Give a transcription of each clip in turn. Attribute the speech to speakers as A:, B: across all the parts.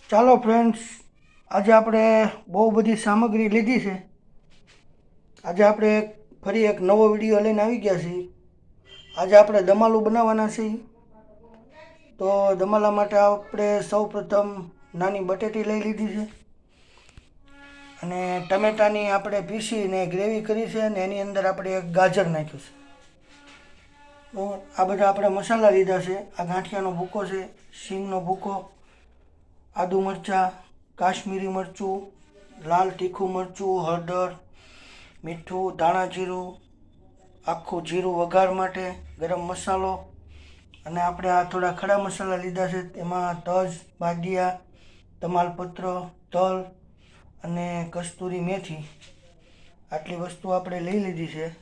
A: ચાલો ફ્રેન્ડ્સ, આજે આપણે બહુ બધી સામગ્રી લીધી છે. આજે આપણે ફરી એક નવો વિડીયો લઈને આવી ગયા છીએ. આજે આપણે દમાલું બનાવવાના છીએ. તો દમાલા માટે આપણે સૌપ્રથમ નાની બટેટી લઈ લીધી છે અને ટમેટાની આપણે પીસીને ગ્રેવી કરી છે અને એની અંદર આપણે એક ગાજર નાખ્યું છે. તો આ બધા આપણે મસાલા લીધા છે. આ ગાંઠિયાનો ભૂકો છે, શીંગનો ભૂકો, આદુ મરચાં, કાશ્મીરી મરચું, લાલ તીખું મરચું, હળદર, મીઠું, ધાણા જીરું, આખું જીરું વઘાર માટે, ગરમ મસાલો અને આપણે આ થોડા ખડા મસાલા લીધા છે. તેમાં તજ, બાદિયા, તમાલપત્ર, તલ અને કસ્તુરી મેથી, આટલી વસ્તુ આપણે લઈ લીધી છે.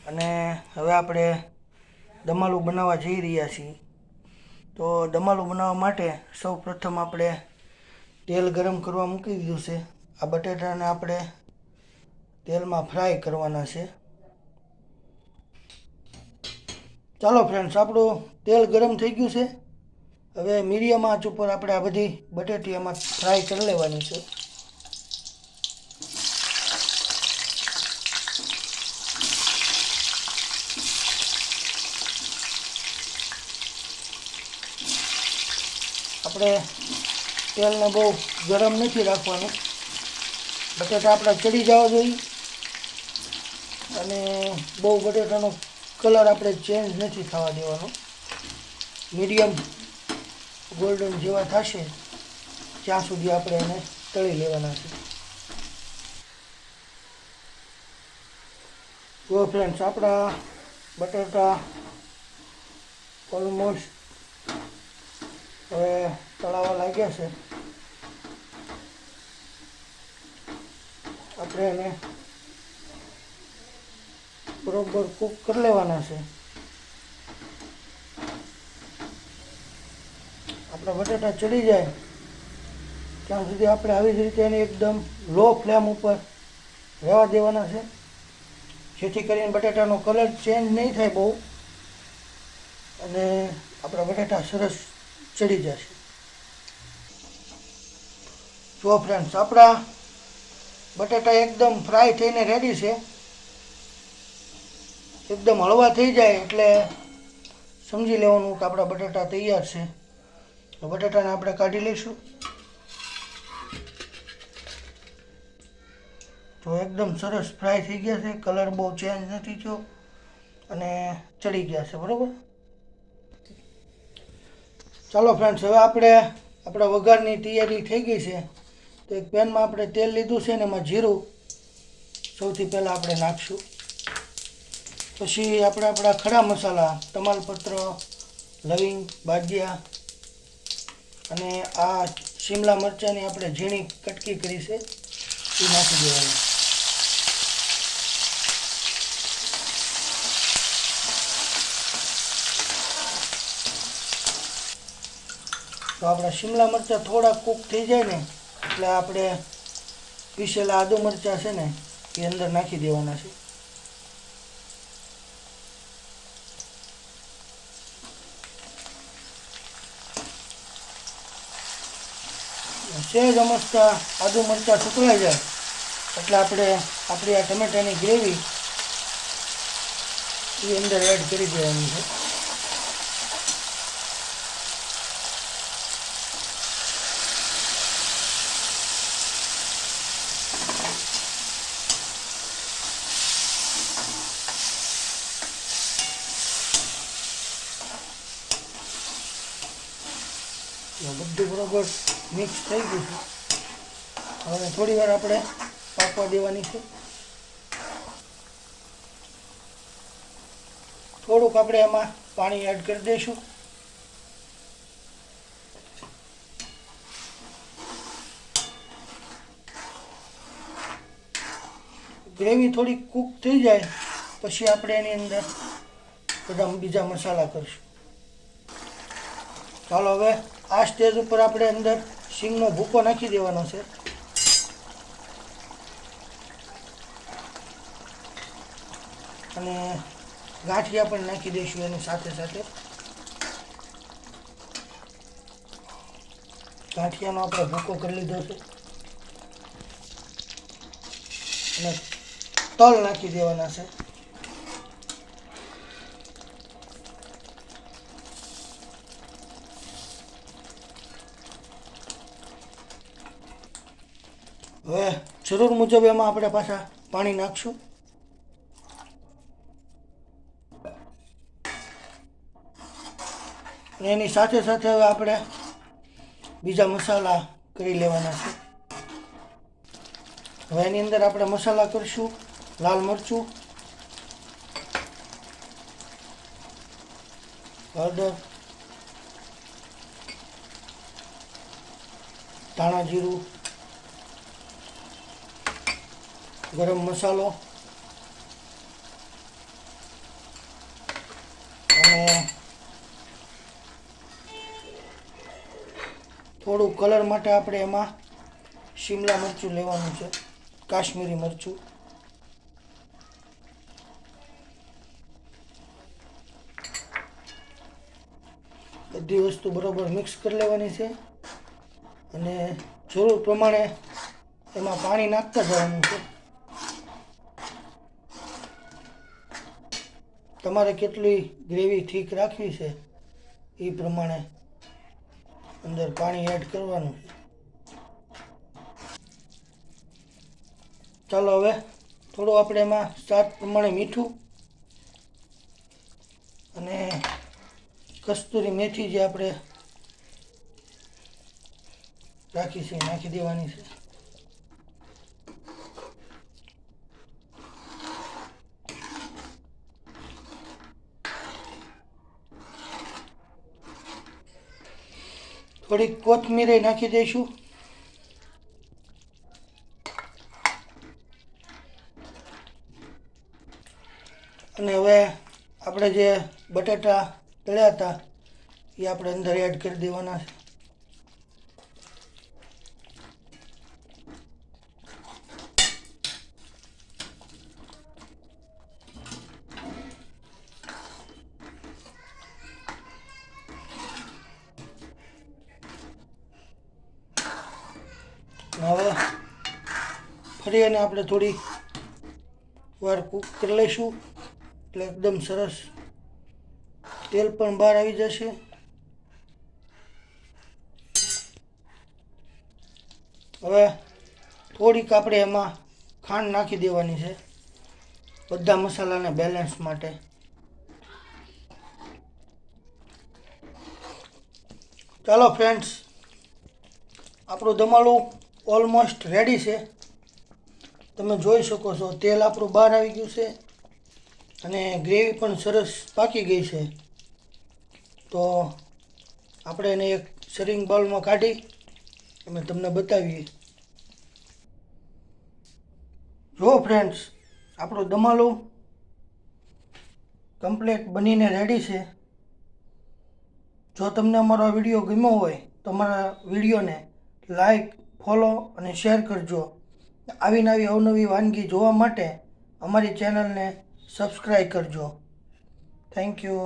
A: અને હવે આપણે દમાલું બનાવવા જઈ રહ્યા છીએ. તો દમાલું બનાવવા માટે સૌ પ્રથમ આપણે તેલ ગરમ કરવા મૂકી દીધું છે. આ બટેટાને આપણે તેલમાં ફ્રાય કરવાના છે. ચાલો ફ્રેન્ડ્સ, આપણું તેલ ગરમ થઈ ગયું છે. હવે મીડિયમ આંચ ઉપર આપણે આ બધી બટેટી એમાં ફ્રાય કરી લેવાની છે. આપણે તેલને બહુ ગરમ નથી રાખવાનું. બટેટા આપણા ચડી જવા જોઈએ અને બહુ બટેટાનો કલર આપણે ચેન્જ નથી થવા દેવાનો. મીડિયમ ગોલ્ડન જેવા થશે ત્યાં સુધી આપણે એને તળી લેવાના છે. તો ફ્રેન્ડ્સ, આપણા બટાટા ઓલમોસ્ટ હવે તળાવા લાગ્યા છે. આપણે એને બરોબર કૂક કરી લેવાના છે. આપણા બટાટા ચડી જાય ત્યાં સુધી આપણે આવી જ રીતે એને એકદમ લો ફ્લેમ ઉપર રહેવા દેવાના છે, જેથી કરીને બટાટાનો કલર ચેન્જ નહીં થાય બહુ અને આપણા બટાટા સરસ ચડી જશે. જો ફ્રેન્ડ્સ, આપણા બટાટા એકદમ ફ્રાય થઈને રેડી છે. એકદમ હળવા થઈ જાય એટલે સમજી લેવાનું કે આપણા બટાટા તૈયાર છે. તો બટાટાને આપણે કાઢી લઈશું. તો એકદમ સરસ ફ્રાય થઈ ગયા છે, કલર બહુ ચેન્જ નથી થયો અને ચડી ગયા છે. બરાબર. ચાલો ફ્રેન્ડ્સ, હવે આપણે આપણા વઘારની તૈયારી થઈ ગઈ છે. તો એક પેનમાં આપણે તેલ લીધું છે ને એમાં જીરું સૌથી પહેલાં આપણે નાખીશું. પછી આપણે આપણા ખડા મસાલા તમાલપત્ર, લવિંગ, બાદિયા અને આ શિમલા મરચાંની આપણે ઝીણી કટકી કરી છે એ નાખી દેવાની. તો આપણા શિમલા મરચાં થોડા કૂક થઈ જાય ને એટલે આપણે પીસેલા આદુ મરચાં છે ને એ અંદર નાખી દેવાના છે. સહેજ મસ્તા આદુ મરચાં સુકવાઈ જાય એટલે આપણે આપણી આ ટમેટાની ગ્રેવી એ અંદર એડ કરી દેવાની છે. બધું બરોબર મિક્સ થઈ ગયું છે. હવે થોડી વાર આપણે પાકવા દેવાની છે. થોડુંક આપણે એમાં પાણી એડ કરી દઈશું. ગ્રેવી થોડી કૂક થઈ જાય પછી આપણે એની અંદર બધા બીજા મસાલા કરીશું. ચાલો, હવે આ સ્ટેજ ઉપર આપણે અંદર શીંગનો ભૂકો નાખી દેવાનો છે. અને ગાંઠિયા પણ નાખી દઈશું એની સાથે સાથે. ગાંઠિયાનો આપણે ભૂકો કરી લીધો છે અને તલ નાખી દેવાના છે. હવે જરૂર મુજબ એમાં આપણે પાછા પાણી નાખશું. અને એની સાથે સાથે હવે આપણે બીજા મસાલા કરી લેવાના છે. હવે એની અંદર આપણે મસાલા કરીશું લાલ મરચું, હળદર, ધાણા જીરું, ગરમ મસાલો અને થોડું કલર માટે આપણે એમાં શિમલા મરચું લેવાનું છે, કાશ્મીરી મરચું. બધી વસ્તુ બરોબર મિક્સ કરી લેવાની છે અને જરૂર પ્રમાણે એમાં પાણી નાખતા જવાનું છે. તમારે કેટલી ગ્રેવી ઠીક રાખવી છે એ પ્રમાણે અંદર પાણી એડ કરવાનું છે. ચાલો હવે થોડું આપણે એમાં સ્વાદ પ્રમાણે મીઠું અને કસ્તુરી મેથી જે આપણે રાખી છે નાખી દેવાની છે. થોડીક કોથમીર નાખી દઈશું. અને હવે આપણે જે બટાટા તળ્યા હતા એ આપણે અંદર એડ કરી દેવાના છે. હવે ફરી એને આપણે થોડી વાર કૂક કરી લઈશું એટલે એકદમ સરસ તેલ પણ બહાર આવી જશે. હવે થોડીક આપણે એમાં ખાંડ નાખી દેવાની છે બધા મસાલાને બેલેન્સ માટે. ચાલો ફ્રેન્ડ્સ, આપણું દમાલું ઓલમોસ્ટ રેડી છે. તમે જોઈ શકો છો તેલ આપણું બહાર આવી ગયું છે અને ગ્રેવી પણ સરસ પાકી ગઈ છે. તો આપણે એને એક સર્વિંગ બાઉલમાં કાઢી અમે તમને બતાવીએ. જો ફ્રેન્ડ્સ, આપણું દમાલું કમ્પ્લીટ બનીને રેડી છે. જો તમને અમારો વિડીયો ગમ્યો હોય તો અમારા વિડીયોને લાઈક, ફોલો અને શેર કરજો. આવી નવી અવનવી વાનગી જોવા માટે અમારી ચેનલને સબસ્ક્રાઈબ કરજો. Thank you.